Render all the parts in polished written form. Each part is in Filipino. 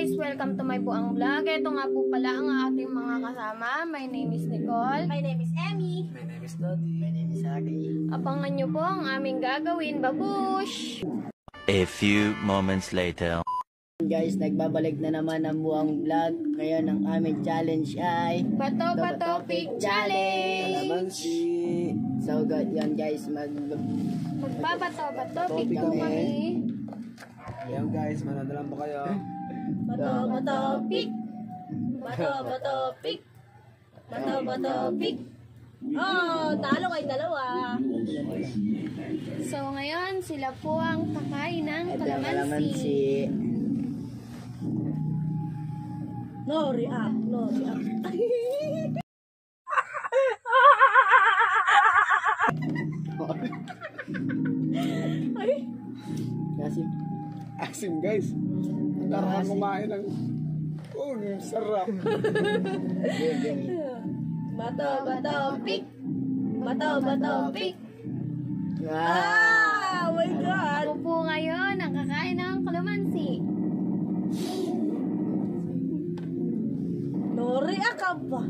guys! Welcome to my buang vlog. Ito nga po pala ang ating mga kasama. My name is Nicole. My name is Emmy. My name is Dodi. My name is Aki. Abangan nyo po ang aming gagawin, babush! A few moments later. Guys, nagbabalik na naman ang buang vlog. Ngayon ang aming challenge ay Bato Pick Challenge! Kalamansi. So good yan guys, Magbabato pick po kami. Ayan guys, manadalan po kayo. Bato pick. Bato pick. Oh, talo kayo dalawa. So ngayon, sila po ang kakain ng ito yung kalamansi. No react. Asim guys. Tara kumain ng... Oh, sarap. Bato pick. Bato pick. Ah! Oh my God. Ako po ngayon ang kakain ng kalamansi. No react ka ba?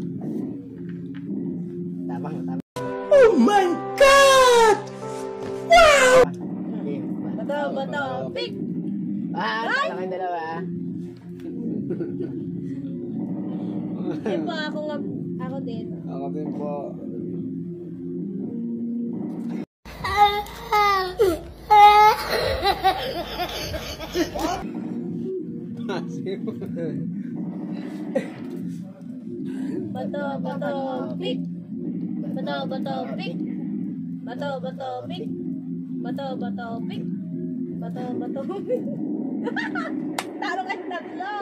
Tama. Oh my God! Wow! Bato pick. Tala kayong dalawa. Ayun pa ako din. Ako din po. Asim. Bato pick. Bato pick. Talo kayo tatlo.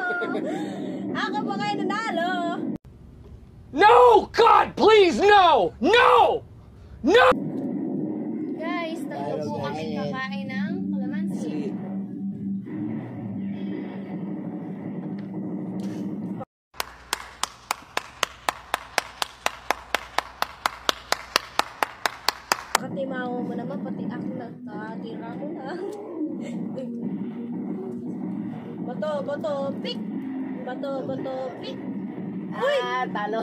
Ako pa kayo nanalo. No! God, please, no! No! No! Guys, tatlo po kami kakain ng kalamansi. Katimaho mo naman, pati ako na. Katira mo na. Bato pick. Bato pick. Talo.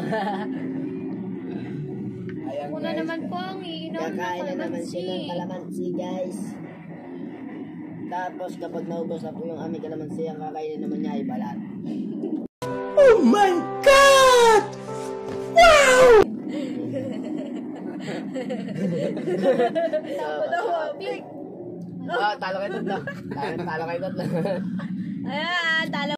Ayan Ako na guys. naman po ang iinom ng Kakain na naman kalamansi. sila ng kalamansi guys. Tapos kapag naubos na po yung aming kalamansi, ang kakainin naman niya ay balat. Oh my God! Wow! Bato pick. Talo kayo tatlo. Talo kayo tatlo. Ayan, talo.